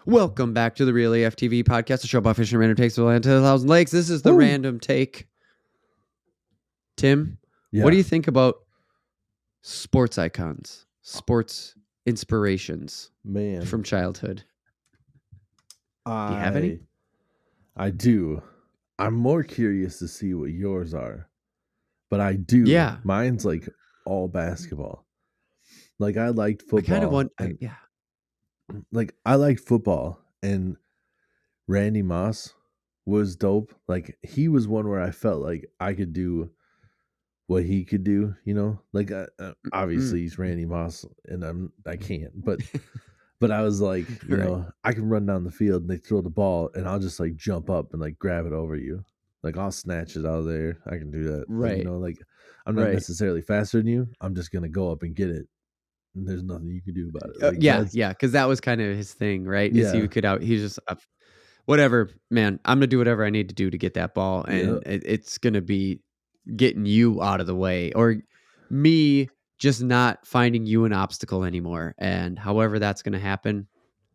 Welcome back to the Real AF TV podcast, a show about fishing random takes of the land to 1,000 lakes. This is the random take. Tim, what do you think about sports icons, sports inspirations, from childhood? Do you have any? I do. I'm more curious to see what yours are, but I do. Yeah, mine's like all basketball. Like I liked football. I kind of want. Like I liked football, and Randy Moss was dope. Like he was one where I felt like I could do what he could do. You know, like obviously he's Randy Moss, and I can't, but. But I was like, you know, I can run down the field and they throw the ball and I'll just like jump up and like grab it over you. Like I'll snatch it out of there. I can do that. Right. But, you know, like I'm not necessarily faster than you. I'm just going to go up and get it. And there's nothing you can do about it. Like, yeah. Because that was kind of his thing, right? Yeah. He's just, whatever, man, I'm going to do whatever I need to do to get that ball. And it's going to be getting you out of the way or me just not finding you an obstacle anymore. And however that's going to happen,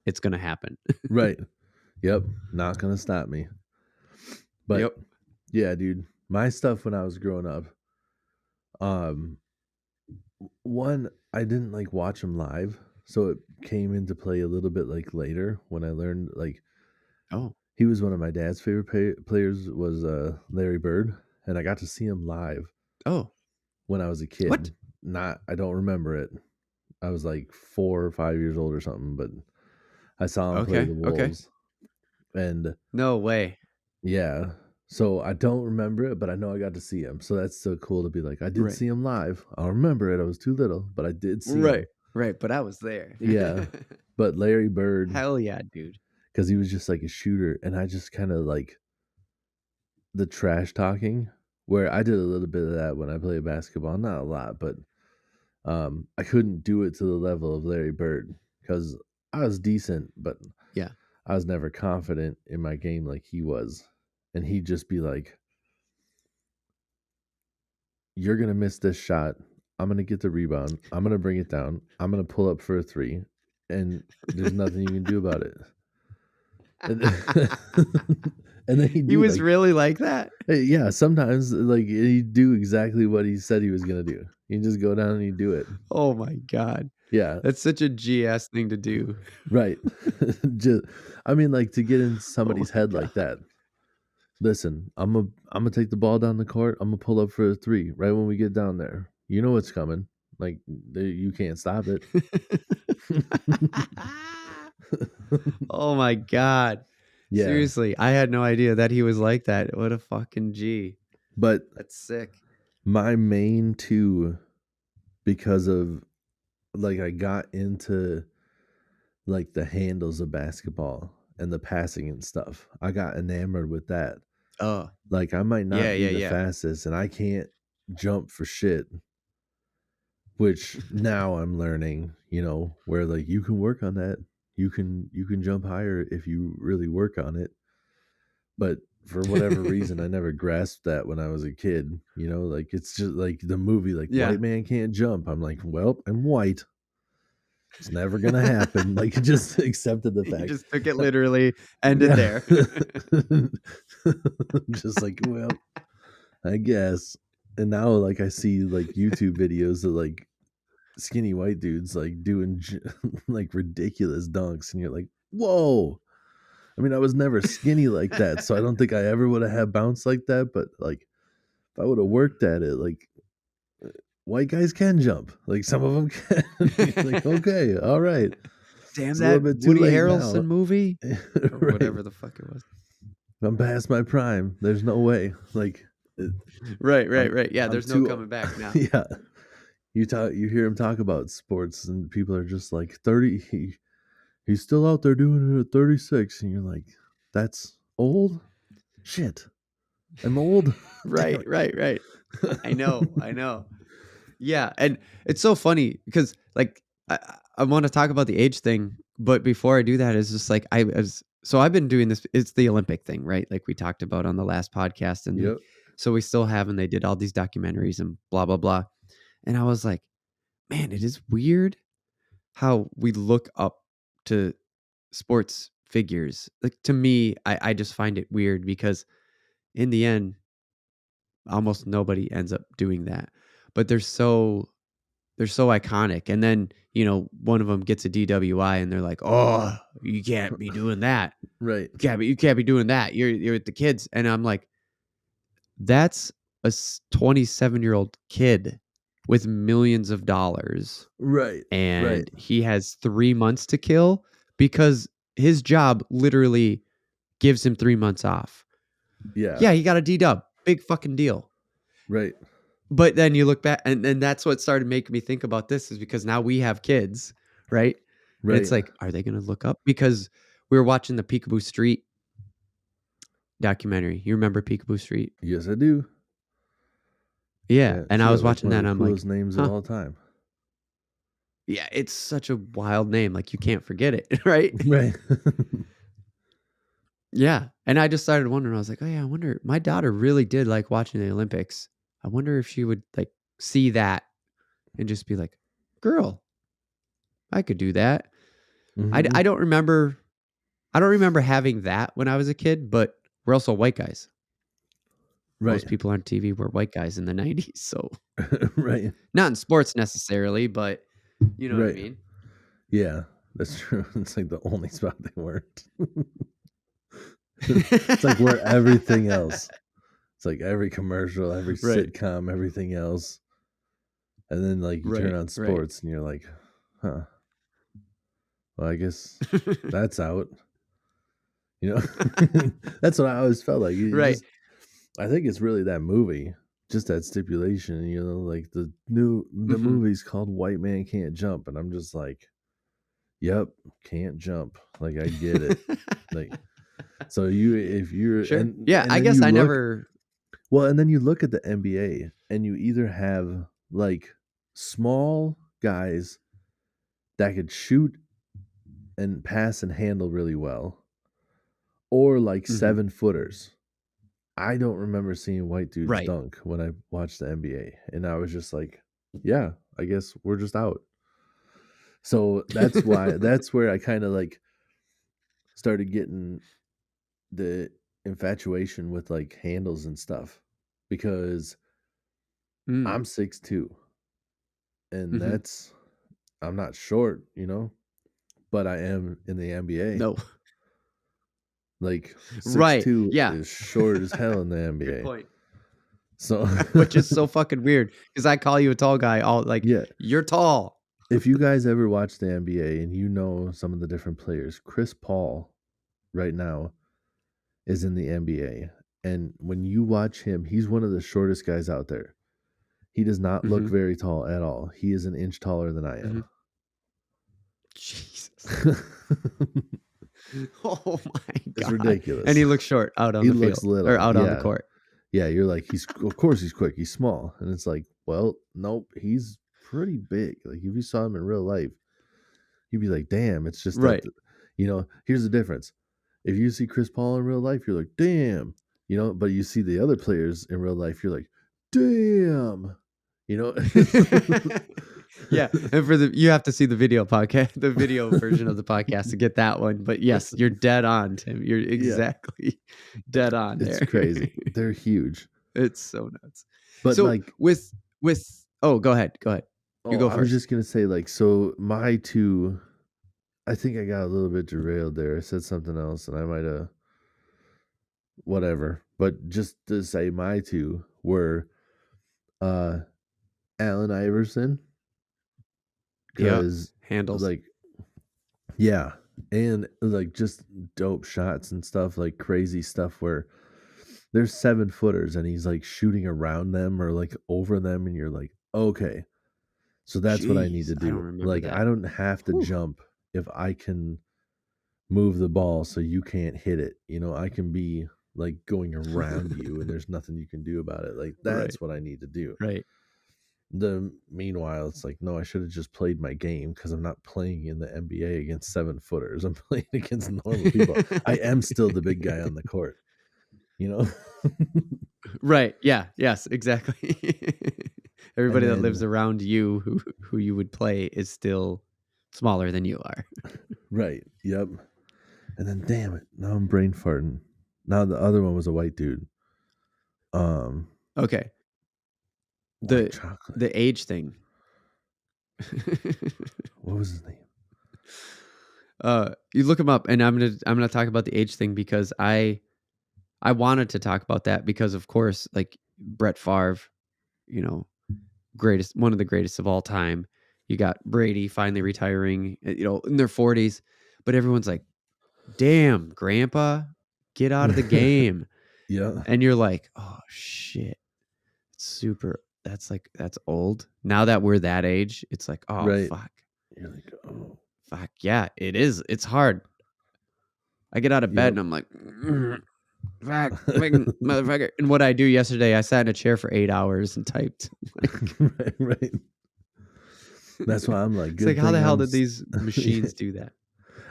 it's going to happen. Right. Yep. Not going to stop me. But yeah, dude, my stuff when I was growing up, one, I didn't like watch him live. So it came into play a little bit like later when I learned like, he was one of my dad's favorite players was Larry Bird. And I got to see him live. When I was a kid. What? I don't remember it. I was like 4 or 5 years old or something, but I saw him play the Wolves. And no way. Yeah. So I don't remember it, but I know I got to see him. So that's so cool to be like, I did see him live. I don't remember it. I was too little, but I did see him. Right. But I was there. Yeah. But Larry Bird. Hell yeah, dude. Because he was just like a shooter. And I just kind of like the trash talking, where I did a little bit of that when I played basketball. Not a lot, but I couldn't do it to the level of Larry Bird because I was decent, but I was never confident in my game like he was. And he'd just be like, you're going to miss this shot. I'm going to get the rebound. I'm going to bring it down. I'm going to pull up for a three. And there's nothing you can do about it. And then he was like, really like that? Yeah, sometimes like he'd do exactly what he said he was going to do. He'd just go down and he'd do it. Oh my God. Yeah. That's such a GS thing to do. Right. I mean, like to get in somebody's head like that. Listen, I'm gonna take the ball down the court. I'm gonna pull up for a three right when we get down there. You know what's coming. Like you can't stop it. Oh my God. Yeah. Seriously, I had no idea that he was like that. What a fucking G. But that's sick. My main two, because of like I got into like the handles of basketball and the passing and stuff. I got enamored with that. Like I might not be the fastest and I can't jump for shit. Which now I'm learning, you know, where like you can work on that. You can jump higher if you really work on it. But for whatever reason, I never grasped that when I was a kid. You know, like it's just like the movie, like white man can't jump. I'm like, well, I'm white. It's never gonna happen. Like just accepted the fact. You just took it literally, ended there. Just like, well, I guess. And now like I see like YouTube videos of like skinny white dudes like doing like ridiculous dunks, and you're like, whoa. I mean, I was never skinny like that, so I don't think I ever would have had bounce like that. But like, if I would have worked at it, like white guys can jump. Like some of them can. Like, okay, all right. Damn, that Woody Harrelson movie or right. Whatever the fuck it was. I'm past my prime. There's no way. Like, right. Yeah, there's no coming back now. Yeah. You hear him talk about sports, and people are just like 30. He's still out there doing it at 36, and you're like, that's old? Shit. I'm old. Right. I know. Yeah, and it's so funny because like I want to talk about the age thing, but before I do that, it's just like I've been doing this. It's the Olympic thing, right? Like we talked about on the last podcast, and so we still have, and they did all these documentaries and blah blah blah, and I was like, man, it is weird how we look up to sports figures. Like to me, I just find it weird because in the end, almost nobody ends up doing that. But they're so iconic. And then, one of them gets a DWI and they're like, "Oh, you can't be doing that. Right. You can't be doing that. You're with the kids." And I'm like, that's a 27-year-old kid with millions of dollars Right. Right. and he has 3 months to kill because his job literally gives him 3 months off. Yeah. Yeah, he got a D-dub. Big fucking deal. Right. But then you look back and that's what started making me think about this is because now we have kids, right? And Right. it's like, are they going to look up? Because we were watching the Peekaboo Street documentary. You remember Peekaboo Street? Yes, I do. Yeah. And she I got was like watching one that of and the I'm like, coolest names of all time. yeah, it's such a wild name. Like you can't forget it, right? Right. Yeah. And I just started wondering, I was like, oh yeah, I wonder, my daughter really did like watching the Olympics. I wonder if she would like see that and just be like, girl, I could do that. Mhm. I don't remember having that when I was a kid, but we're also white guys. Right. Most people on TV were white guys in the 90s. So Right. not in sports necessarily, but you know what I Right. mean? Yeah, that's true. It's like the only spot they weren't. It's like where everything else. It's like every commercial, every Right. sitcom, everything else. And then like you turn Right. on Right. sports and you're like, huh. Well, I guess that's out. That's what I always felt like. Right. I think it's really that movie, just that stipulation, like the Mhm. movie's called White Man Can't Jump, and I'm just like, yep, can't jump. Like I get it. Like so if you're Sure. and Yeah, I then guess you I look never and then you look at the NBA and you either have like small guys that could shoot and pass and handle really well, or like Mhm. 7-footers. I don't remember seeing white dudes Right. dunk when I watched the NBA, and I was just like, yeah, I guess we're just out. So that's where I kind of like started getting the infatuation with like handles and stuff because Mm. I'm 6'2", and Mhm. I'm not short, but I am in the NBA. No. Like Right. 6'2" Yeah. is short as hell in the Good NBA. point. So Which is so fucking weird because I call you a tall guy all like yeah, you're tall. if you guys ever watch the NBA and you know some of the different players, Chris Paul right now is in the NBA. And when you watch him, he's one of the shortest guys out there. He does not look Mhm. very tall at all. He is an inch taller than I Mhm. am. Jesus. Oh my It's god. And ridiculous. he looks short out on He the looks field or little. out on the Yeah. court. Yeah, you're like of course he's quick. He's small. And it's like, well, nope, he's pretty big. Like if you saw him in real life, you'd be like, damn, it's just that Right. here's the difference. If you see Chris Paul in real life, you're like, damn, but you see the other players in real life, you're like, damn, you know. Yeah, and you have to see the video podcast, the video version of the podcast to get that one. But yes, you're dead on, Tim. You're Yeah, exactly dead on it's there. crazy. They're huge. It's so nuts. But So like, with oh, go ahead. You oh, go I was first. just gonna say, like, so my two, I think I got a little bit derailed there. I said something else, and I might have whatever. But just to say, my two were uh Allen Iverson, Yeah, because handles. like, yeah, and like just dope shots and stuff, like crazy stuff where there's 7-footers and he's like shooting around them or like over them, and you're like, okay, so that's what I need Jeez, to I don't do. remember Like, I that. don't have to Whew. jump if I can move the ball so you can't hit it. I can be like going around you and there's nothing you can do about it. Like, Right, that's what I need to do. right. Meanwhile, it's like, no, I should have just played my game because I'm not playing in the NBA against 7-footers. I'm playing against normal people. I am still the big guy on the court, you know? Right. Yeah. Yes. Exactly. And Everybody that lives then, around you who you would play is still smaller than you are. right. Yep. And then damn it, now I'm brain farting. Now the other one was a white dude. Um, Okay. White The chocolate. the age thing. What was his name? You look him up, and I'm gonna talk about the age thing because I wanted to talk about that because of course, like Brett Favre, you know, greatest one of the greatest of all time. You got Brady finally retiring, in their 40s, but everyone's like, "Damn, grandpa, get out of the game." Yeah. And you're like, "Oh shit. That's old." Now that we're that age, it's like, "Oh Right. fuck. You're like, oh, Fuck. Yeah, it is. It's hard." I get out of bed yep. and I'm like, fuck, motherfucker. And what I do yesterday, I sat in a chair for 8 hours and typed. Like, Right, right. That's why I'm like, it's like, good how the thing hell did these machines do that?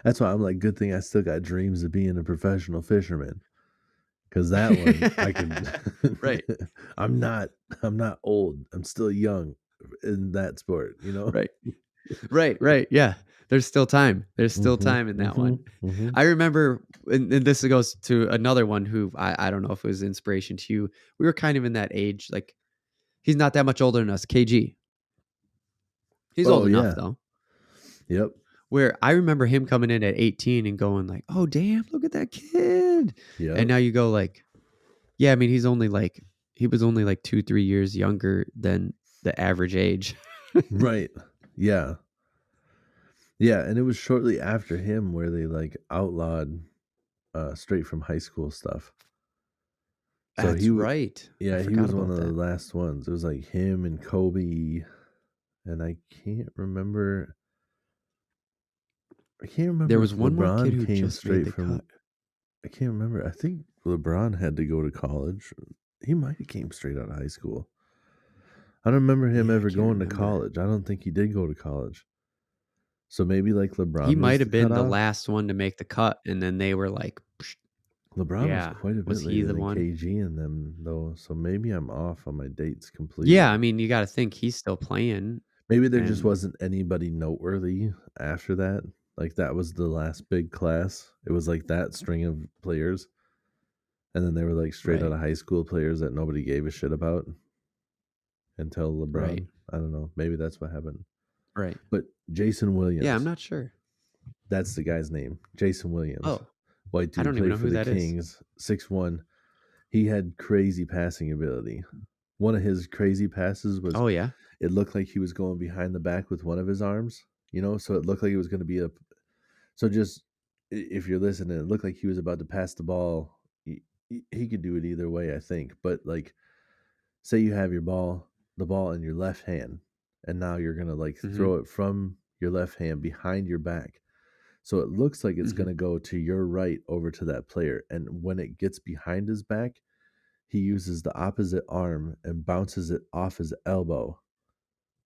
That's why I'm like, good thing I still got dreams of being a professional fisherman. Cause that one I can Right, I'm not I'm not old. I'm still young in that sport, you know? right, right. Yeah, there's still time. There's still Mhm. time in that one. Mhm. Mhm. I remember, and this goes to another one who I don't know if it was inspiration to you. We were kind of in that age. Like, he's not that much older than us. KG. He's Oh old enough yeah. though. Yep. Where I remember him coming in at 18 and going like, "Oh damn, look at that kid." And Yep. now you go like, yeah, I mean, he was only like 2, 3 years younger than the average age. Right. Yeah. Yeah, and it was shortly after him where they like outlawed straight from high school stuff. So That's right. I yeah, he forgot was one about of the that. last ones. It was like him and Kobe, and I can't There remember was if one more kid LeBron who came just made straight the from cut. I can't remember. I think LeBron had to go to college. He might have came straight out of high school. I don't remember him Yeah, I ever can't going to remember. college. I don't think he did go to college. So maybe like He LeBron was might the have been the cutoff. last one to make the cut, and then they were like, "Psh, LeBron was yeah, quite a bit was he later the than one?" KG and them though. So maybe I'm off on my dates Yeah, I completely. mean, you got to think he's still playing, Maybe there just and wasn't anybody noteworthy after that. Like that was the last big class. It was like that string of players. And then they were like straight out right, of high school players that nobody gave a shit about until right, LeBron. I don't know. Maybe that's what happened. right. But Jason Yeah, I'm Williams, not sure. that's the guy's name. Jason Williams. Oh, White I dude, don't even played know for who the that is. Kings, 6'1". He had crazy passing ability. One of his crazy passes was Oh yeah. it looked like he was going behind the back with one of his arms, so it looked like it was going to be a so just if you're listening, it looked like he was about to pass the ball. He could do it either way, I think. But like, say you have the ball in your left hand, and now you're gonna like Mhm. throw it from your left hand behind your back. So it looks like it's Mhm. gonna go to your right over to that player. And when it gets behind his back, he uses the opposite arm and bounces it off his elbow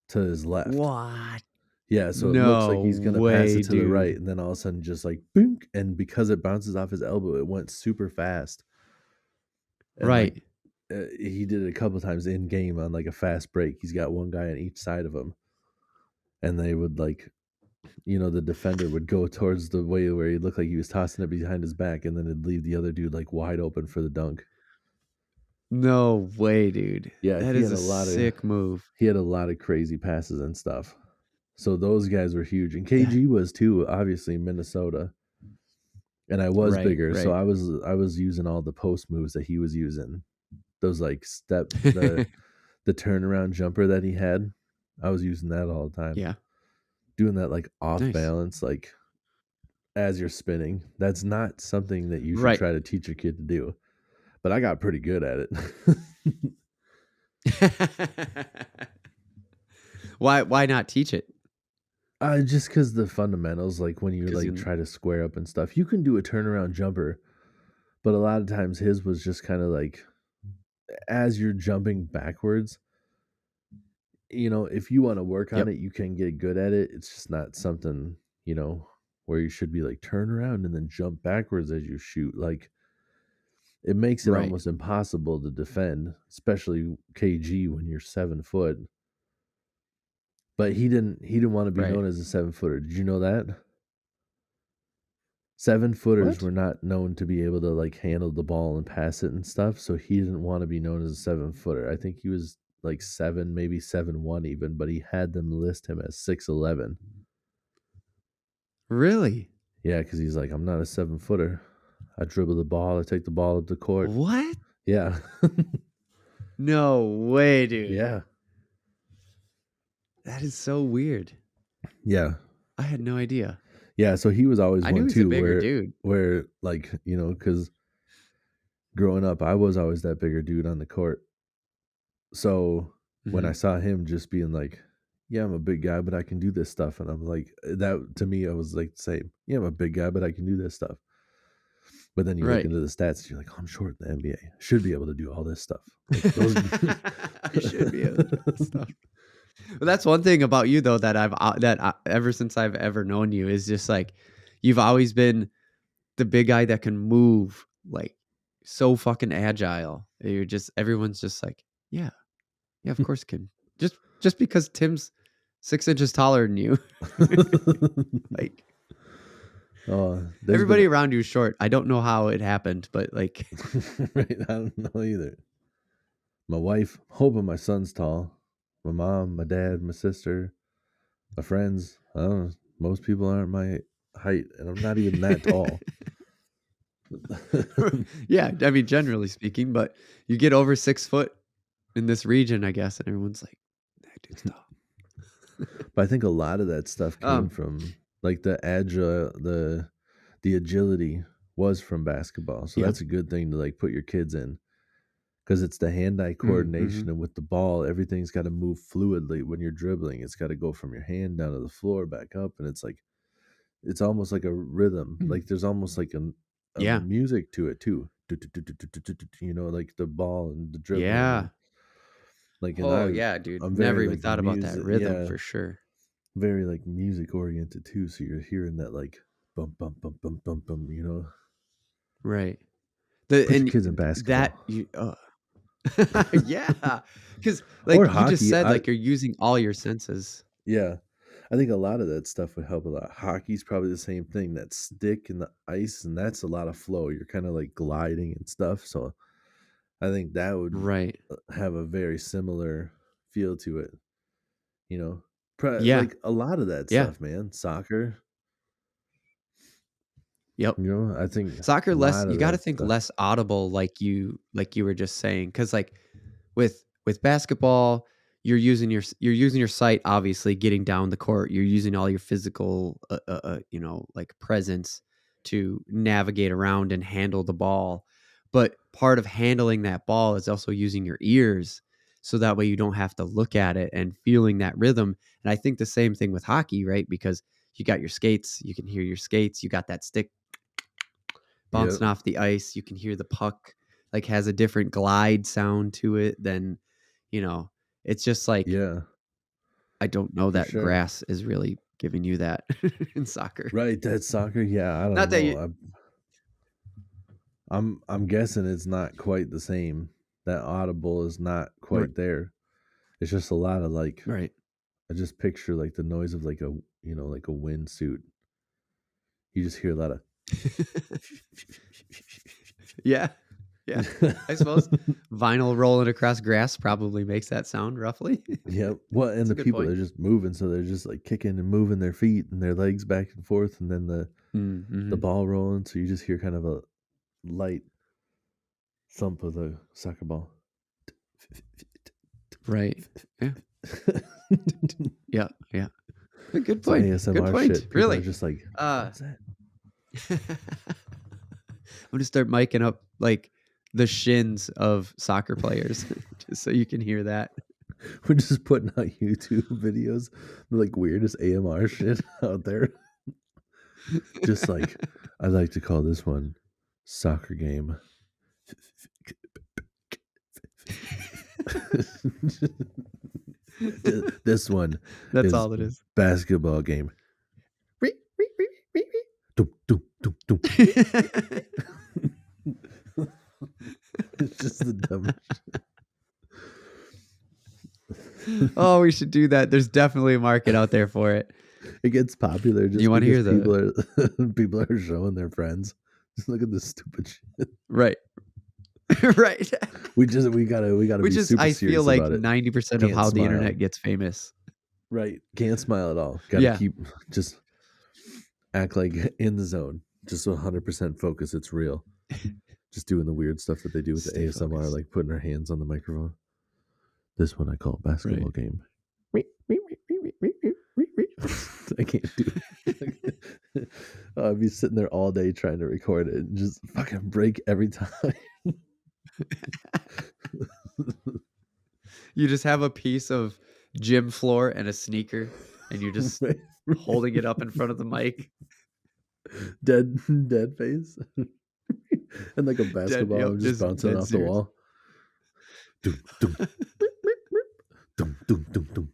to his left. What? Yeah, so it looks like No he's gonna pass way, it to the right, dude. and then all of a sudden just like boonk, and because it bounces off his elbow, it went super fast. And like Right. he did it a couple times in game on like a fast break. He's got one guy on each side of him, and they would like, the defender would go towards the way where he looked like he was tossing it behind his back, and then it'd leave the other dude like wide open for the dunk. No way, dude. Yeah, That is a sick move. he had a lot of crazy passes and stuff. So those guys were huge, and That KG was too. Obviously, Minnesota. And I was right, bigger, so right. I was using all the post moves that he was using. Those like the turnaround jumper that he had. I was using that all the time. Yeah. Doing that like off Nice. balance, like as you're spinning. That's not something that you should Right. try to teach a kid to do. But I got pretty good at it. Why not teach it? Just because the fundamentals, like when you Because like you try to square up and stuff, you can do a turnaround jumper, but a lot of times his was just kind of like as you're jumping backwards, if you want to work on Yep. it, you can get good at it. It's just not something, where you should be like turn around and then jump backwards as you shoot. Like it makes it Right. almost impossible to defend, especially KG when you're 7 foot. But he didn't want to be Right. known as a 7 footer. Did you know that? 7-footers What? were not known to be able to like handle the ball and pass it and stuff, so he didn't want to be known as a 7-footer. I think he was like 7, maybe 7'1" even, but he had them list him as 6'11". Really? Yeah, because he's like, I'm not a 7-footer. I dribble the ball, I take the ball up the court. What? Yeah. No way, dude. Yeah. That is so weird. Yeah. I had no idea. Yeah, so he was always I knew one he's a too, bigger dude. where like, you know, because growing up, I was always that bigger dude on the court. So when I Mhm. saw him just being like, yeah, I'm a big guy, but I can do this stuff. And I'm like, that to me, I was like, same. Yeah, I'm a big guy, but I can do this stuff. But then you look Right. into the stats, you're like, oh, I'm short in the NBA. I should be able to do all this stuff. Like those. I should be able to do this stuff. But that's one thing about you, though, that ever since I've ever known you is just like you've always been the big guy that can move like so fucking agile. You're just everyone's just like, yeah, yeah, of course, can just because Tim's 6 inches taller than you, like There's been everybody around you is short. I don't know how it happened, but like, right. I don't know either. My wife, hoping my son's tall. My mom, my dad, my sister, my friends. I don't know. Most people aren't my height, and I'm not even that tall. yeah, I mean, generally speaking, but you get over 6 foot in this region, I guess, and everyone's like, that dude's tall. But I think a lot of that stuff came Um, from like the agility was from basketball. So yep. that's a good thing to like put your kids in because it's the hand-eye Mm-hmm. coordination, and with the ball, everything's got to move fluidly when you're dribbling. It's got to go from your hand down to the floor, back up, and it's like it's almost like a rhythm. Like there's almost like a Yeah. music to it too. You know, like the ball and the dribbling Yeah. and like, and Oh, yeah, dude. I'm very Never even like thought about that music, rhythm yeah, for sure. very like music oriented too. So you're hearing that like bum bum bum bum bum bum. You know, Right. The put your and kids in that basketball you yeah, because or like you just hockey. said, like you're using all your senses. Yeah, I think a lot of that stuff would help a lot. Hockey's probably the same thing. That stick in the ice, and that's a lot of flow. You're kind of like gliding and stuff. So I think that would Right. have a very similar feel to it. You know, Yeah. like a lot of that Yeah. stuff, man. Soccer, Yep. you know, I think a Soccer less lot you of gotta that think stuff. less audible like you were just saying, because like with basketball, you're using your sight, obviously, getting down the court. You're using all your physical, like presence to navigate around and handle the ball. But part of handling that ball is also using your ears, so that way you don't have to look at it and feeling that rhythm. And I think the same thing with hockey, right? Because you got your skates, you can hear your skates, you got that stick Yep. bouncing off the ice. You can hear the puck like has a different glide sound to it than, you know, it's just like Yeah, I don't know for that sure. grass is really giving you that in soccer. Right, that's soccer. Yeah, I don't Not that know. you I'm guessing it's not quite the same. That audible is not r- quite there. It's just a lot of like right. I just picture like the noise of like a like a windsuit. You just hear a lot of Yeah. Yeah. I suppose vinyl rolling across grass probably makes that sound roughly. yeah. Well, and That's a the good people point. are just moving, so they're just like kicking and moving their feet and their legs back and forth, and then the Mm-hmm. ball rolling. So you just hear kind of a light thump of the soccer ball. Right. Yeah. Yeah. Yeah. Good Some point. Good ASMR point. shit. People are Really. just like, Uh "What's that?" I'm gonna start miking up like the shins of soccer players just so you can hear that. We're just putting out YouTube videos, the like weirdest AMR shit out there. Just like I like to call this one soccer game. This one That's is all it is. basketball game. Dum, dum, dum, dum. It's just the dumbest. Oh, we should do that. There's definitely a market out there for it. It gets popular Do you just want to because hear the people are showing their friends. Just look at this stupid shit. right? Right. We gotta Which be is, super I feel serious like about it. 90% of Can't how the smile. internet gets famous. Right. Can't smile at all. Gotta Yeah. keep just act like in the zone. Just 100% focus. It's real. Just doing the weird stuff that they do with the Stay ASMR, focused. like putting their hands on the microphone. This one I call basketball Right. game. I can't do it. I'd be sitting there all day trying to record it and just fucking break every time. You just have a piece of gym floor and a sneaker, and you're just Right? holding it up in front of the mic. Dead face. And like a Dead, basketball yep, just just bouncing dead off the serious. wall. Dum, dum, dum, dum, dum, dum.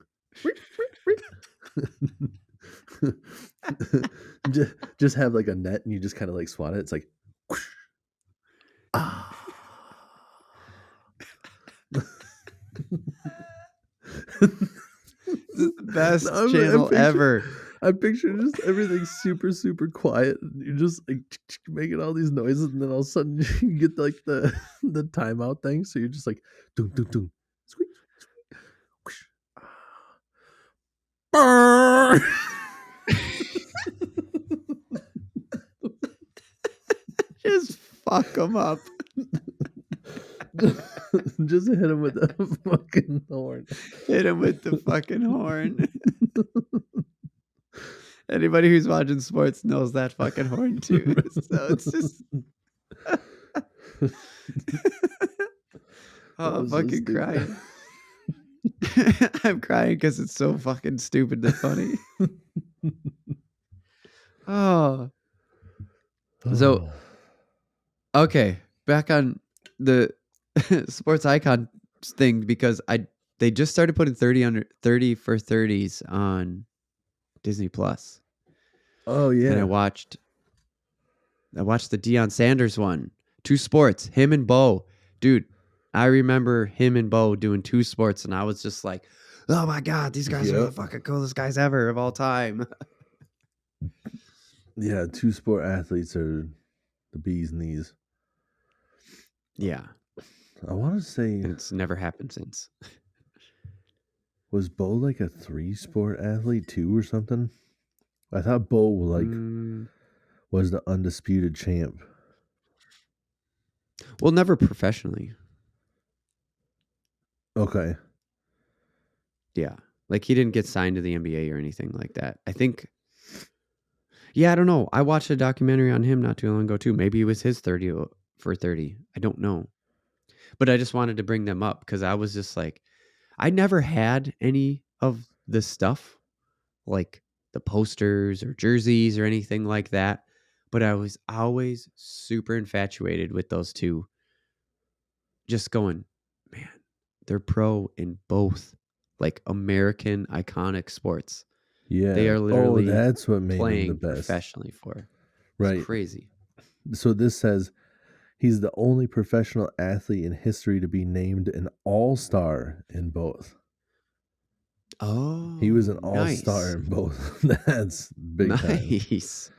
Just have like a net and you just kind of like swat it. It's like, whoosh. Ah. This is the best I'm channel ever. I picture just everything super, super quiet. And you're just like making all these noises, and then all of a sudden you get like the timeout thing. So you're just like, dum, dum, dum, squeak, squeak, whoosh. Ah. Just fuck them up. Just hit him with the fucking horn. Hit him with the fucking horn. Anybody who's watching sports knows that fucking horn too. So it's just oh, I'm was so fucking stupid. crying. I'm crying because it's so fucking stupid and funny. Oh, so okay, back on the sports icon thing because they just started putting 30 for 30s on Disney Plus. Oh And yeah. I watched the Deion Sanders one. 2 sports, him and Bo. Dude, I remember him and Bo doing 2 sports and I was just like, "Oh my god, these guys are the Yep. fucking coolest guys ever of all time." Yeah, 2 sport athletes are the bee's knees. Yeah, I want to say, and it's never happened since. was Bo like a 3 sport athlete too or something? I thought Bo like was the undisputed champ. Well, never professionally. Okay. Yeah. Like he didn't get signed to the NBA or anything like that. I think yeah, I don't know. I watched a documentary on him not too long ago too. Maybe it was his 30 for 30. I don't know. But I just wanted to bring them up because I was just like, I never had any of the stuff like the posters or jerseys or anything like that. But I was always super infatuated with those two. Just going, man, they're pro in both like American iconic sports. Yeah. They are literally that's what made him the playing best. professionally for. Right. It's crazy. So this says he's the only professional athlete in history to be named an all-star in both. Oh, He was an all-star in both. That's big time. Nice.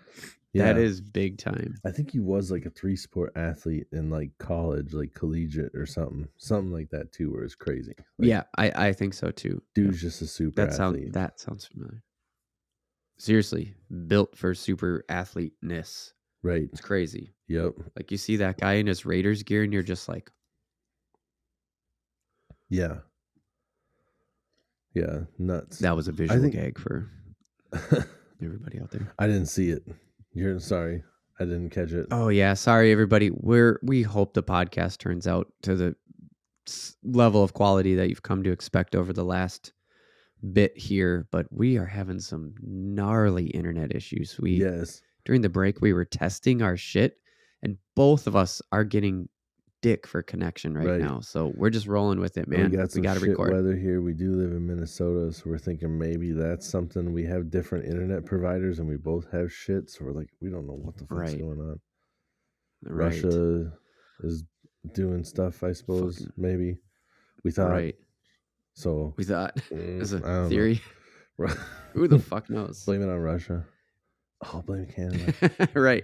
Yeah. That is big time. I think he was like a 3-sport athlete in like college, like collegiate or something like that too, where it's crazy. Like, Yeah, I think so too. dude's just a super athlete. That sounds familiar. Seriously, built for super athleteness. Right. It's crazy. Yep. Like you see that guy in his Raiders gear and you're just like, yeah. Yeah, nuts. that was a visual gag for everybody out there. I didn't see it. You're sorry. I didn't catch it. Oh yeah, sorry everybody. We hope the podcast turns out to the level of quality that you've come to expect over the last bit here, but we are having some gnarly internet issues. Yes. During the break we were testing our shit and both of us are getting dick for connection right now. So we're just rolling with it, man. We got some to shit record. weather here. We do live in Minnesota, so we're thinking maybe that's something. We have different internet providers and we both have shit, so we're like, we don't know what the fuck's going on. Right. Russia is doing stuff, I suppose. Maybe we thought. Right. So We thought as a I don't theory. know. Who the fuck knows? Blame it on Russia. Oh, blame Canada. Right.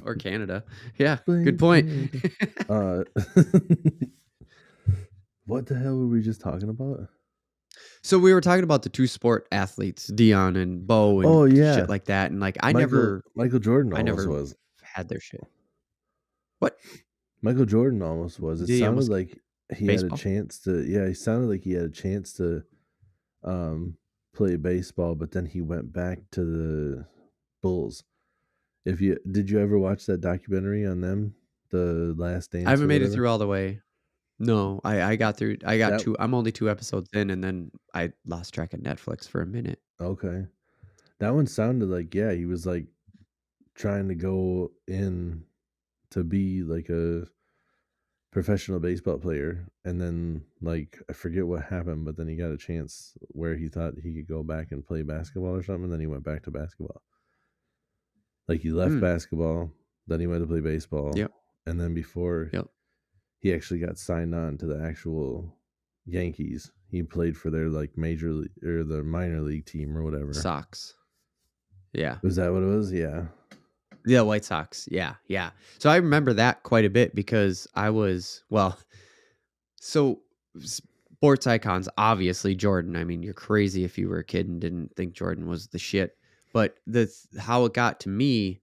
Or Canada. Yeah, good Blame point. Canada. What the hell were we just talking about? So we were talking about the two sport athletes, Dion and Bo, and Oh shit yeah, like that. And like, Michael Jordan I almost never was. had their shit. What? Michael Jordan almost was. It Did he sounded almost like he had a baseball? chance to. Yeah, he sounded like he had a chance to play baseball, but then he went back to the Bulls. Did you ever watch that documentary on them, The Last I Dance haven't or made it whatever? through all the way. No, I got through. I got That two. I'm only 2 episodes in, and then I lost track of Netflix for a minute. okay. That one sounded like he was like trying to go in to be like a professional baseball player, and then like I forget what happened, but then he got a chance where he thought he could go back and play basketball or something, and then he went back to basketball. Like he left Mm, basketball, then he went to play baseball, yep. and then before Yep. he actually got signed on to the actual Yankees, he played for their like major league or the minor league team or whatever. Sox. Yeah. Was that what it was? Yeah. Yeah, White Sox. Yeah, yeah. So I remember that quite a bit because I was, well, so sports icons, obviously Jordan. I mean, you're crazy if you were a kid and didn't think Jordan was the shit. But how it got to me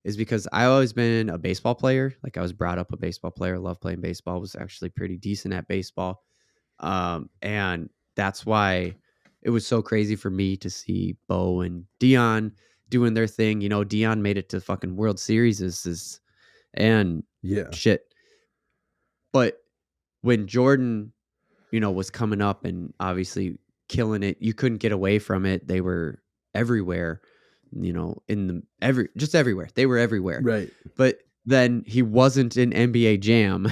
is because I always been a baseball player. Like I was brought up a baseball player, loved playing baseball, was actually pretty decent at baseball. And that's why it was so crazy for me to see Bo and Dion doing their thing. You know, Dion made it to fucking World Series and Yeah. shit. But when Jordan, was coming up and obviously killing it, you couldn't get away from it. They were everywhere, just everywhere. They were everywhere. Right. But then he wasn't in NBA Jam.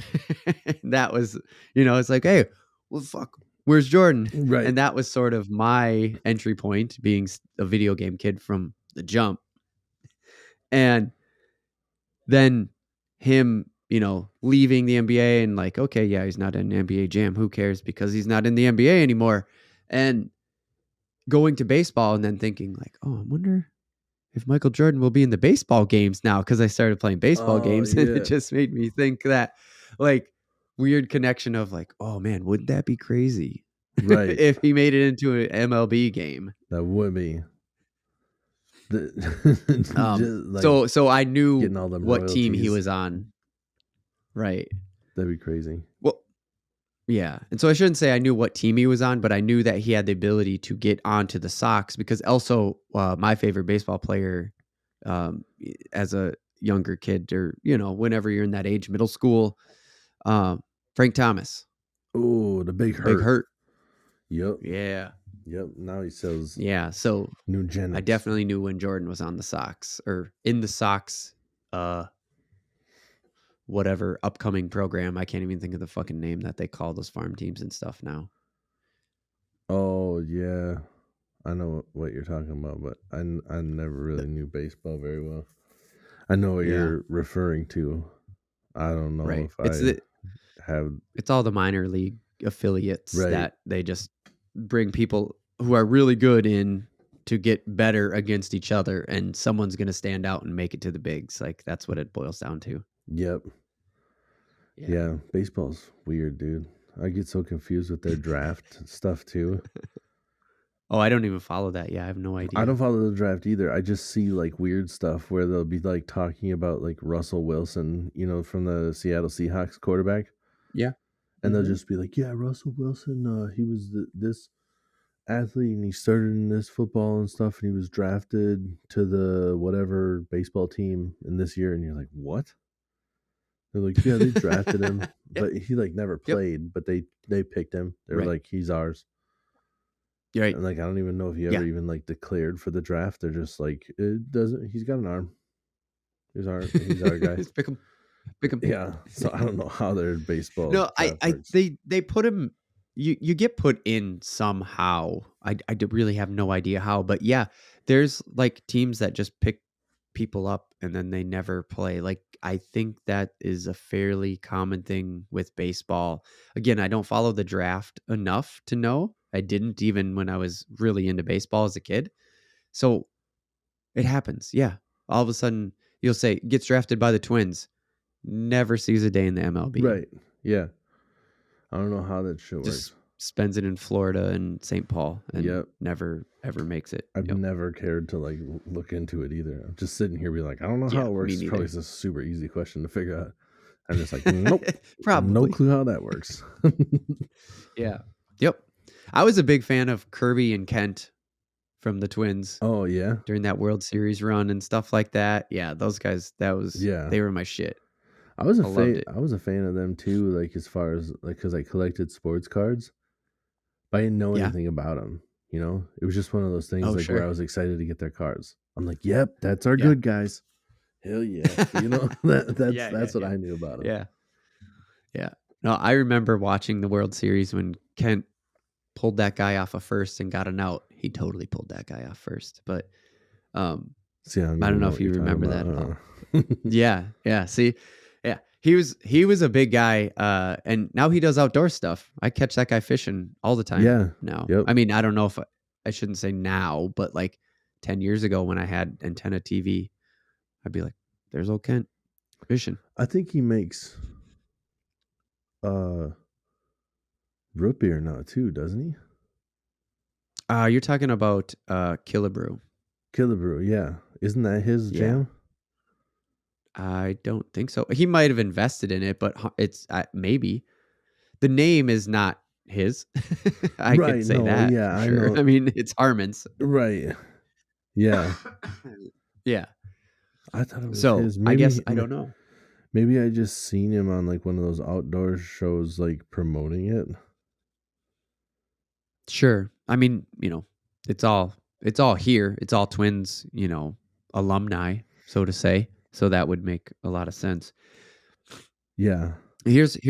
That was, it's like, hey, well, fuck, where's Jordan? Right. And that was sort of my entry point, being a video game kid from the jump. And then him, leaving the NBA and like, okay, yeah, he's not in NBA Jam. Who cares? Because he's not in the NBA anymore. And going to baseball and then thinking like, oh, I wonder if Michael Jordan will be in the baseball games now, because I started playing baseball Oh games and it yeah. just made me think that like weird connection of like, oh man, wouldn't that be crazy Right. if he made it into an MLB game? That would be Um, just like so I knew getting all them what team he royalties. was on. Right. That'd be crazy. Well, yeah. And so I shouldn't say I knew what team he was on, but I knew that he had the ability to get onto the Sox because also my favorite baseball player as a younger kid or, whenever you're in that age, middle school, Frank Thomas. Oh, the Big The Big Hurt. Hurt. Yep. Yeah. Yep. Now he sells Yeah. So Nugenics. I definitely knew when Jordan was on the Sox or in the Sox, whatever upcoming program. I can't even think of the fucking name that they call those farm teams and stuff now. Oh yeah, I know what you're talking about, but I never really knew baseball very well. I know what you're referring to. I don't know Right. if have. It's all the minor league affiliates Right. that they just bring people who are really good in to get better against each other, and someone's going to stand out and make it to the bigs. Like that's what it boils down to. Yep. Yeah, baseball's weird, dude. I get so confused with their draft stuff too. Oh, I don't even follow that. Yeah, I have no idea. I don't follow the draft either. I just see like weird stuff where they'll be like talking about like Russell Wilson, from the Seattle Seahawks quarterback. Yeah. And they'll just be like, yeah, Russell Wilson, he was this athlete and he started in this football and stuff and he was drafted to the whatever baseball team in this year. And you're like, what? They're like, yeah, they drafted him, but he like never played, but they picked him. They're like, he's ours. You're right. And like, I don't even know if he ever even like declared for the draft. They're just like, he's got an arm. He's our guy. Just pick him. Yeah. So I don't know how their baseball. No, they put him. You get put in somehow. I really have no idea how, but yeah, there's like teams that just pick people up and then they never play. Like I think that is a fairly common thing with baseball. Again, I don't follow the draft enough to know, I didn't even when I was really into baseball as a kid. So it happens. Yeah. All of a sudden, you'll say gets drafted by the Twins, never sees a day in the MLB. Right. Yeah. I don't know how that shit works. Just spends it in Florida and St. Paul and Yep. never ever makes it. I've Yep. never cared to like look into it either. I'm just sitting here being like, I don't know how Yeah, it works. me It's probably neither. just a super easy question to figure out. I'm just like, nope, no Probably. clue how that works. Yeah. Yep. I was a big fan of Kirby and Kent from the Twins Oh yeah, during that World Series run and stuff like that. Yeah, those guys, yeah. they were my shit. I was a I loved fan. it. I was a fan of them too. Like as far as like because I collected sports cards, but I didn't know Yeah. anything about them. You know, it was just one of those things Oh, like where I sure. was excited to get their cards. I'm like, yep, that's our Yeah. good guys. Hell yeah, you know Yeah, yeah, that's what yeah. I knew about them. Yeah. Yeah. No, I remember watching the World Series when Kent pulled that guy off of first and got an out. He totally pulled that guy off first. But um See, I don't I don't even know know if what you you're talking remember about. that at all. Yeah, yeah. See, yeah, he was a big guy, and now he does outdoor stuff. I catch that guy fishing all the time Yeah. now. Yep. I mean, I don't know if I shouldn't say now, but like 10 years ago when I had antenna TV, I'd be like, "There's old Kent fishing." I think he makes uh root beer now too, doesn't he? You're talking about Killebrew. Killebrew, yeah. Isn't that his Yeah, jam? I don't think so. He might have invested in it, but it's maybe the name is not his. I could Right. say No. that Yeah. for I sure. know. I mean, it's Harmon's. Right. Yeah. Yeah. I thought it was So his. I guess I don't know. Maybe I just seen him on like one of those outdoor shows, like promoting it. Sure. I mean, it's all here. It's all Twins, alumni, so to say. So that would make a lot of sense. Yeah. Here's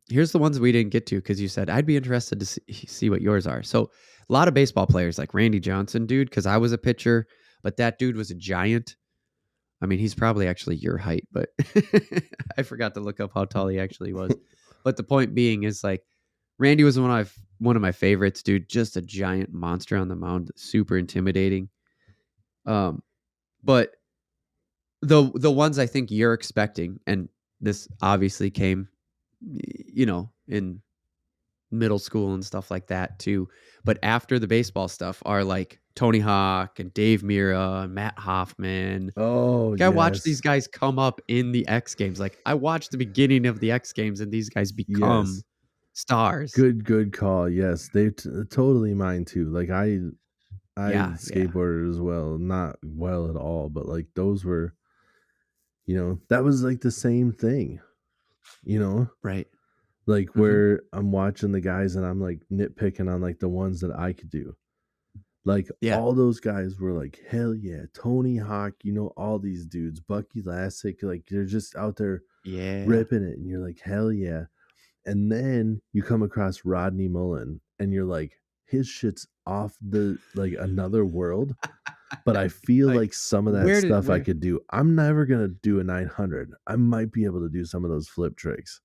the ones we didn't get to because you said I'd be interested to see what yours are. So a lot of baseball players like Randy Johnson, dude, because I was a pitcher, but that dude was a giant. I mean, he's probably actually your height, but I forgot to look up how tall he actually was. But the point being is like Randy was one of my favorites, dude. Just a giant monster on the mound, super intimidating. Um, but the ones I think you're expecting, and this obviously came, in middle school and stuff like that too. But after the baseball stuff are like Tony Hawk and Dave Mira and Matt Hoffman. Oh Like I watched these yes. guys come up in the X Games. Like I watched the beginning of the X Games and these guys become Yes. stars. Good call. Yes, they totally mine too. Like I Yeah, yeah. skateboarded as well, not well at all, but like those were, that was like the same thing, you know, Right. like Mhm. where I'm watching the guys and I'm like nitpicking on like the ones that I could do. Like Yeah. all those guys were like, hell yeah, Tony Hawk, all these dudes, Bucky Lassick, like they're just out there Yeah. ripping it, and you're like, hell yeah. And then you come across Rodney Mullen and you're like, his shit's off the like another world. But I feel Like like some of that where did stuff I where could do. I'm never gonna do a 900. I might be able to do some of those flip tricks,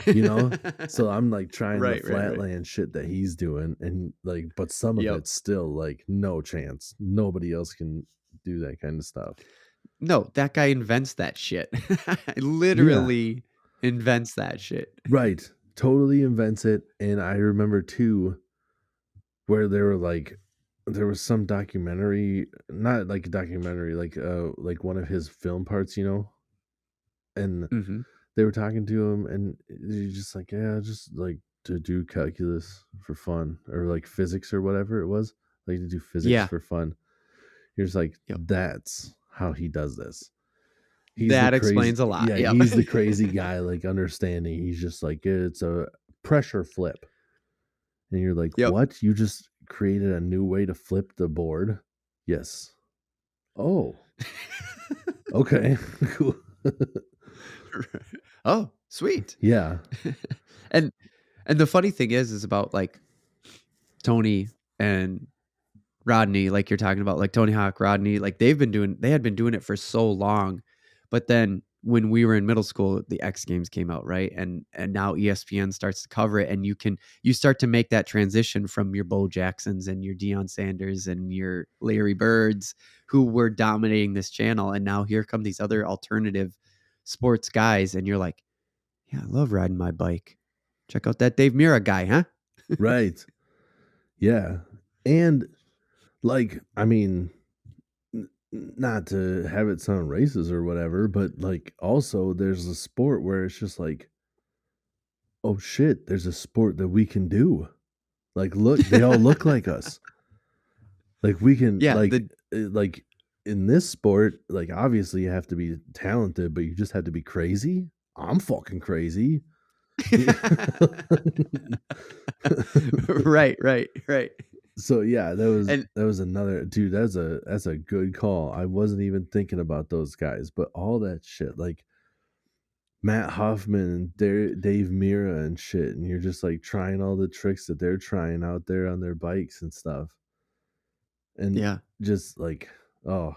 you know? So I'm like trying the Right, right, right. flatland shit that he's doing, and like, but some of Yep. it's still like no chance. Nobody else can do that kind of stuff. No, that guy invents that shit. Yeah, Literally invents that shit. right. Totally invents it. And I remember too where they were like there was some documentary, not like a documentary, like one of his film parts, and Mhm. they were talking to him and he's just like, yeah, just like to do calculus for fun or like physics or whatever it was, like to do physics Yeah. for fun. He was like, Yep. that's how he does this. He's the That crazy, explains a lot. yeah, Yep. he's the crazy guy, like understanding. He's just like, it's a pressure flip. And you're like, Yep. what? You just created a new way to flip the board? Yes. Oh, okay. Cool. Oh, sweet. Yeah. and and the funny thing is about like Tony and Rodney, like you're talking about, like Tony Hawk, Rodney, like they had been doing it for so long, but then when we were in middle school, the X Games came out, right? And now ESPN starts to cover it, and you start to make that transition from your Bo Jacksons and your Deion Sanders and your Larry Birds, who were dominating this channel, and now here come these other alternative sports guys, and you're like, yeah, I love riding my bike. Check out that Dave Mira guy, huh? Right. Yeah. And like, I mean, not to have it sound racist or whatever, but like also there's a sport where it's just like, oh shit, there's a sport that we can do. Like, look, they all look like us. Like we can Yeah, the like in this sport, like obviously you have to be talented, but you just have to be crazy. I'm fucking crazy. right, right, right. So yeah, And that was another dude. That's a good call. I wasn't even thinking about those guys, but all that shit like Matt Hoffman and Dave Mira and shit, and you're just like trying all the tricks that they're trying out there on their bikes and stuff, and yeah, just like, oh,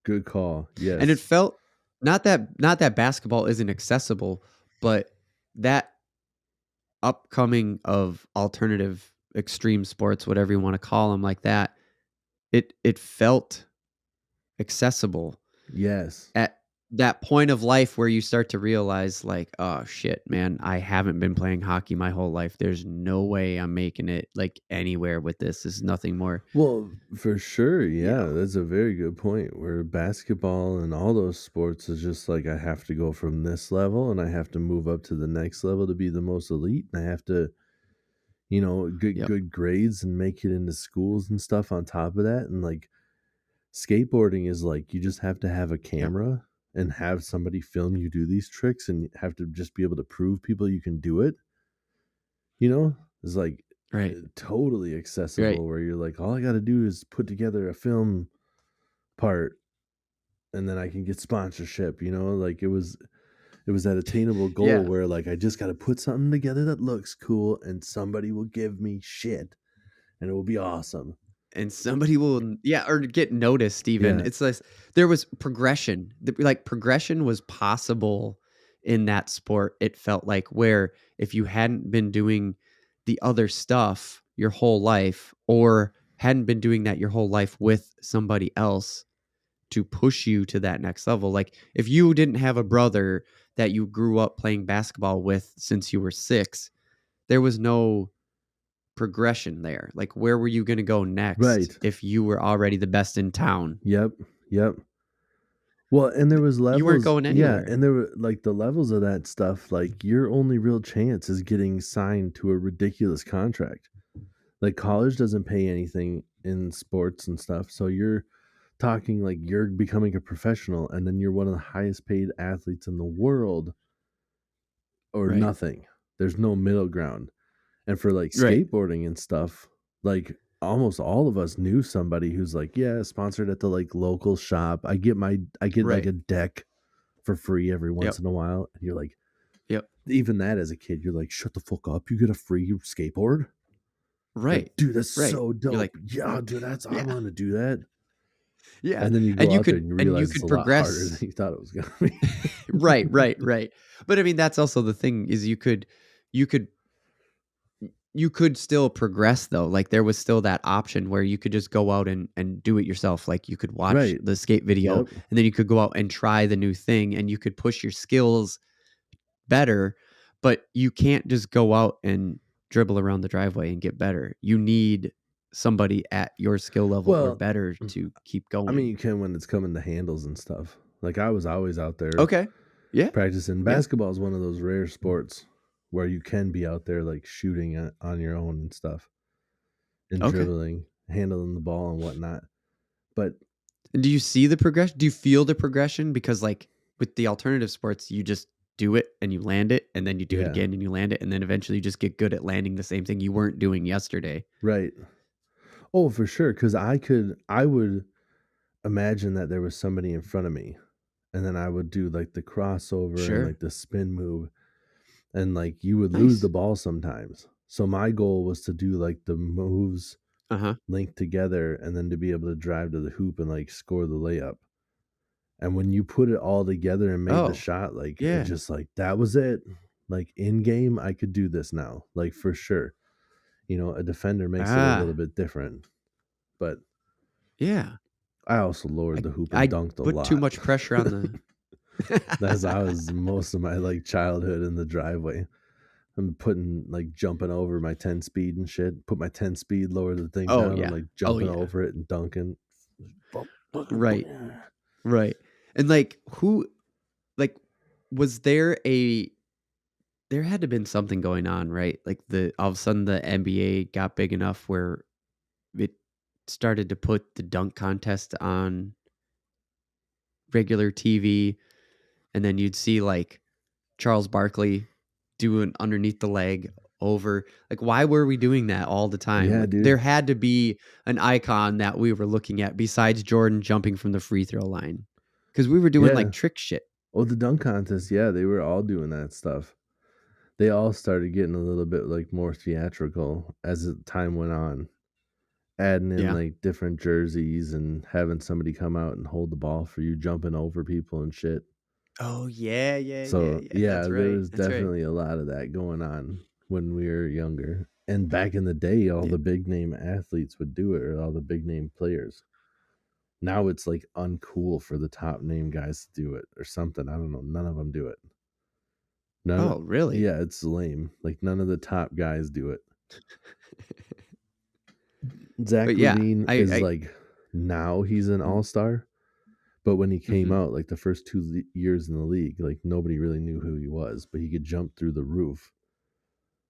good call. and it Yes, felt not that basketball isn't accessible, but that upcoming of alternative extreme sports, whatever you want to call them, like that, it felt accessible yes. at that point of life where you start to realize, like, oh shit, man, I haven't been playing hockey my whole life. There's no way I'm making it like anywhere with this. There's nothing more, Well, for sure, you yeah, know. that's a very good point. Where basketball and all those sports is just like I have to go from this level and I have to move up to the next level to be the most elite, and I have to, get Yep. good grades and make it into schools and stuff on top of that. And like skateboarding is like you just have to have a Yep. camera and have somebody film you do these tricks and have to just be able to prove people you can do it. It's like Right. totally Right. accessible where you're like, all I got to do is put together a film part and then I can get sponsorship, like it was that attainable goal Yeah. where like I just got to put something together that looks cool and somebody will give me shit and it will be awesome. And somebody will, yeah, or get noticed even. Yeah. It's like there was progression. Like progression was possible in that sport. It felt like where if you hadn't been doing the other stuff your whole life or hadn't been doing that your whole life with somebody else to push you to that next level. Like if you didn't have a brother that you grew up playing basketball with since you were 6, there was no progression there. Like, where were you going to go next Right. if you were already the best in town? Yep. Yep. Well, and there was You weren't levels, going yeah, anywhere. and there were like the levels of that stuff, like your only real chance is getting signed to a ridiculous contract. Like college doesn't pay anything in sports and stuff, so you're talking like you're becoming a professional and then you're one of the highest paid athletes in the world or Right. nothing. There's no middle ground. And for like Right. skateboarding and stuff, like almost all of us knew somebody who's like, yeah, sponsored at the like local shop. I get like Right. a deck for free every once Yep. in a while. And you're like, Yep. even that as a kid, you're like, shut the fuck up. You get a free skateboard? Like, Right. dude, that's Right. so You're dope. like, Yeah, dude, I yeah. want to do that. Yeah. And then you And go you out there could and you and you realize it's could a lot harder than progress. you thought it was gonna be. Right, right, right. But I mean, that's also the thing is you could you could still progress though. Like there was still that option where you could just go out and do it yourself. Like you could watch Right. the skate video Yep. and then you could go out and try the new thing and you could push your skills better, but you can't just go out and dribble around the driveway and get better. You need somebody at your skill level or Well, better to keep I mean, going. you can when it's coming to handles and stuff. Like I was always out there Okay. Yeah. practicing. Yeah. Basketball is one of those rare sports where you can be out there like shooting on your own and stuff and Okay. dribbling, handling the ball and whatnot. But And do you see the progression? Do you feel the progression? Because like with the alternative sports, you just do it and you land it and then you do it yeah, again and you land it and then eventually you just get good at landing the same thing you weren't doing yesterday. right. Oh, for sure. Because I would imagine that there was somebody in front of me, and then I would do like the crossover and Sure. like the spin move, and like you would lose the Nice. ball sometimes. So my goal was to do like the moves Uh-huh. linked together and then to be able to drive to the hoop and like score the layup. And when you put it all together and made the Oh, shot, like it yeah. just like that was it. Like in game, I could do this now, like for sure. You know, a defender makes it a little Ah, bit different, but yeah. I also lowered I the hoop and I dunked a put too lot. much pressure on the That's I was most of my like childhood in the driveway. I'm putting like jumping over my 10 speed and shit. Put my 10 speed, lower the thing Oh, down. I'm yeah. like Oh, jumping yeah. over it and dunking. Right, right. And, like, who like, was there had to been something going on, right? Like, all of a sudden, the NBA got big enough where it started to put the dunk contest on regular TV, and then you'd see, like, Charles Barkley doing underneath the leg over. Like, why were we doing that all the time? Yeah, Like, there dude. had to be an icon that we were looking at besides Jordan jumping from the free throw line, because we were doing, Yeah. like, trick shit. Oh, the dunk contest. Yeah, they were all doing that stuff. They all started getting a little bit like more theatrical as the time went on, adding in Yeah. like different jerseys and having somebody come out and hold the ball for you, jumping over people and shit. Oh, yeah, yeah, yeah, So yeah. yeah, That's there right, was that's right. definitely a lot of that going on when we were younger. And back in the day, all Yeah. the big name athletes would do it, or all the big name players. Now it's like uncool for the top name guys to do it or something. I don't know. None of them do it. None. Oh, really? Yeah, it's lame. Like none of the top guys do it. But Zach yeah, Levine is I like now he's an all mhm, star, but when he came mhm, out, like the first years in the league, like nobody really knew who he was, but he could jump through the roof.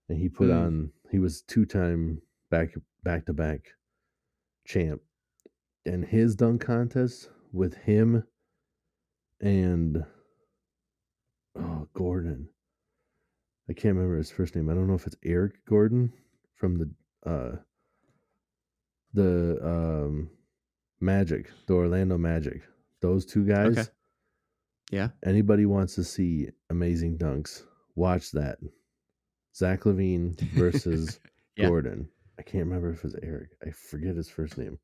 And mm, he was 2-time back to back champ. And his dunk contest with him and Gordon. I can't remember his first name. I don't know if it's Eric Gordon from uh the Magic, the Orlando Magic. Those two okay, guys. yeah. Anybody wants to see amazing dunks, watch that. Zach Levine versus Yeah, Gordon. I can't remember if it's Eric. I forget his first name.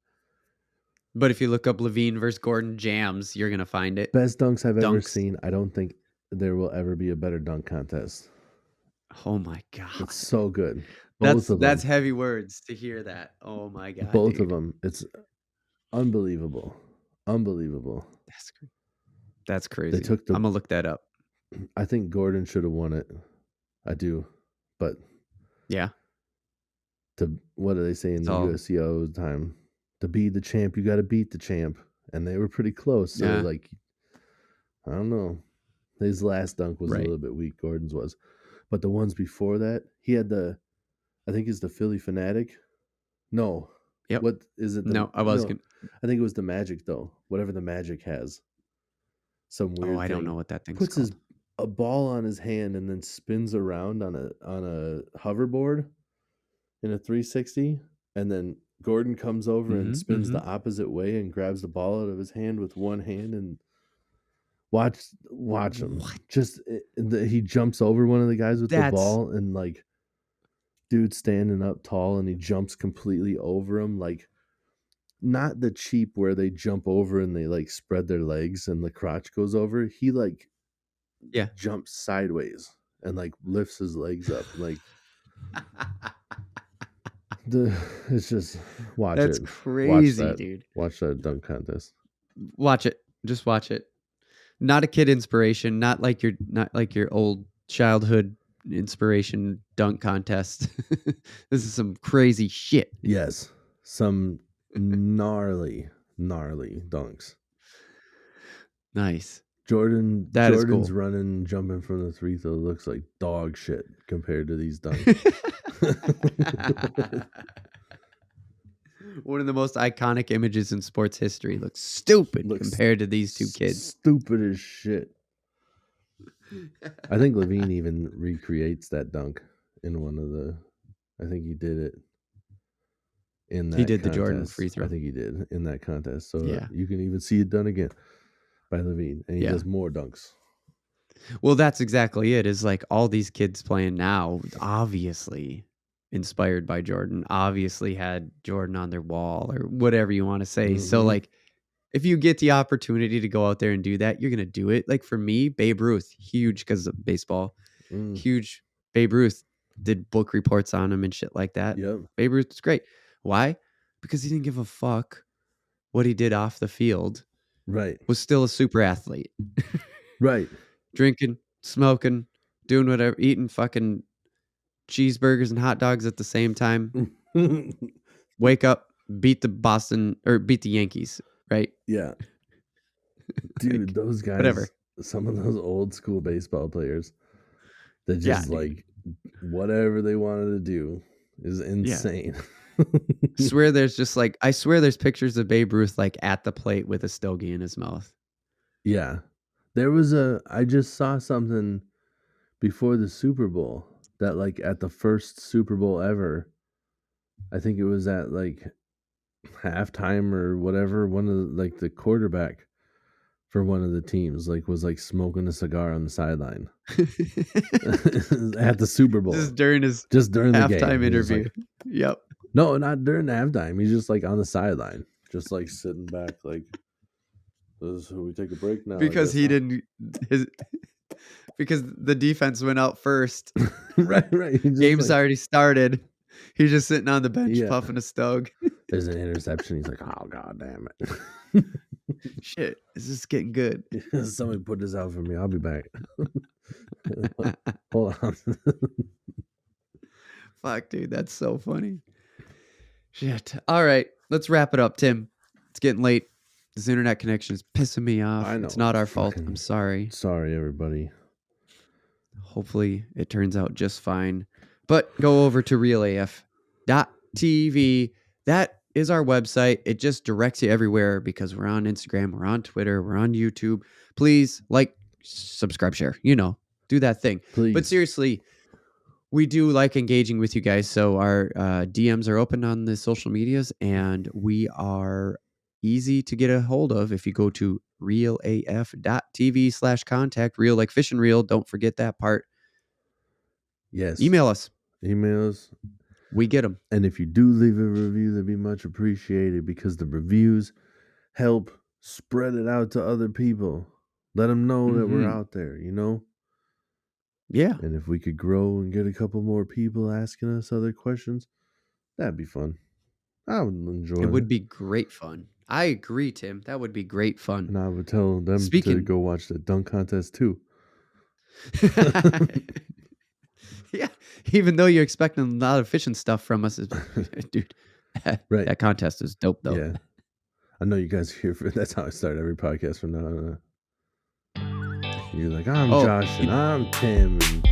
but if you look up Levine versus Gordon jams, you're gonna find it. Best dunks I've ever Dunks. seen. I don't think there will ever be a better dunk contest. Oh my It's god. so good. Both That's of that's them. heavy words to hear that. Oh my god, Both of dude. them. It's unbelievable. Unbelievable. That's cr that's They crazy. took the Imma look that up. I think Gordon should have won it. I do. But Yeah, to what do they say in it's the all UFC all the time? To be the champ, you got to beat the champ. And they were pretty close. So yeah, like I don't know. His last dunk was a right. little bit weak. Gordon's was. But the ones before that, he had I think it's the Philly Fanatic. No. Yep. What is it? No, I was No. gonna I think it was the Magic though. Whatever the Magic has. Some oh, weird I don't thing. know what that thing's Puts his called. a ball on his hand and then spins around on a hoverboard in a 360, and then Gordon comes over and Mhm, spins the mhm. opposite way and grabs the ball out of his hand with one hand and watch him. What? He jumps over one of the guys with the That's ball and like dude standing up tall and he jumps completely over him like not the cheap where they jump over and they like spread their legs and the crotch goes over. He like yeah. jumps sideways and like lifts his legs up and like the it's just watch That's it. Watch crazy, that. dude. Watch that dunk contest. Watch it. Just watch it. Not a kid inspiration, not like your old childhood inspiration dunk contest. This is some crazy shit. Yes. Some gnarly dunks. Nice. That is Jordan's cool. running, jumping from the free throw looks like dog shit compared to these dunks. One of the most iconic images in sports history looks stupid Looks compared to these two kids. stupid as shit. I think Levine even recreates that dunk in one of the. I think he did it in He that did the Jordan contest. free I throw. think he did in that contest. So Yeah. you can even see it done again by Levine, and he Yeah. does more dunks. Well, that's exactly it. Is like all these kids playing now, obviously inspired by Jordan, obviously had Jordan on their wall or whatever you want to say. So Mm-hmm. like if you get the opportunity to go out there and do that, you're gonna do it. Like for me, Babe Ruth, huge because of baseball, huge. Babe Ruth did book reports on him and shit like that. Yep. Babe Ruth is great. Why? Because he didn't give a fuck what he did off the field. Right. Was still a super athlete. Right. Drinking, smoking, doing whatever, eating fucking cheeseburgers and hot dogs at the same time. Wake up, beat the Yankees, right? Yeah. Dude, Like, those guys, whatever. some of those old school baseball players that just like whatever they wanted to do is insane. I swear there's pictures of Babe Ruth like at the plate with a stogie in his mouth. Yeah. I just saw something before the Super Bowl that like at the first Super Bowl ever, I think it was at like halftime or whatever, one of the, like the quarterback for one of the teams like was like smoking a cigar on the sideline at the Super Bowl. Just during the halftime game. Interview. Like, yep. No, not during the halftime. He's just like on the sideline, just like sitting back, like, we take a break now. Because because the defense went out first. right. Game's like, already started. He's just sitting on the bench puffing a stogie. There's an interception. He's like, oh, God damn it. Shit, this is getting good. Somebody put this out for me. I'll be back. Hold on. Fuck, dude, that's so funny. Shit. All right, let's wrap it up, Tim. It's getting late. This internet connection is pissing me off. I know. It's not our fault. I'm sorry. Sorry, everybody. Hopefully, it turns out just fine. But go over to realaf.tv. That is our website. It just directs you everywhere because we're on Instagram, we're on Twitter, we're on YouTube. Please like, subscribe, share. Do that thing. Please. But seriously, we do like engaging with you guys. So our DMs are open on the social medias, and we are easy to get a hold of if you go to realaf.tv/contact. Real like fish and reel. Don't forget that part. Yes. Email us. We get them. And if you do leave a review, that'd be much appreciated because the reviews help spread it out to other people. Let them know that we're out there, Yeah. And if we could grow and get a couple more people asking us other questions, that'd be fun. I would enjoy it. It would be great fun. I agree, Tim. That would be great fun. And I would tell them to go watch the dunk contest too. Yeah. Even though you're expecting a lot of fishing stuff from us, dude, right. That contest is dope, though. Yeah. I know you guys are here for that's how I start every podcast from now on. You're like, I'm Josh and I'm Tim, and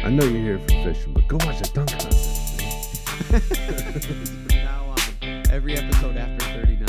I know you're here for fishing, but go watch the dunk contest. From now on, every episode after 39.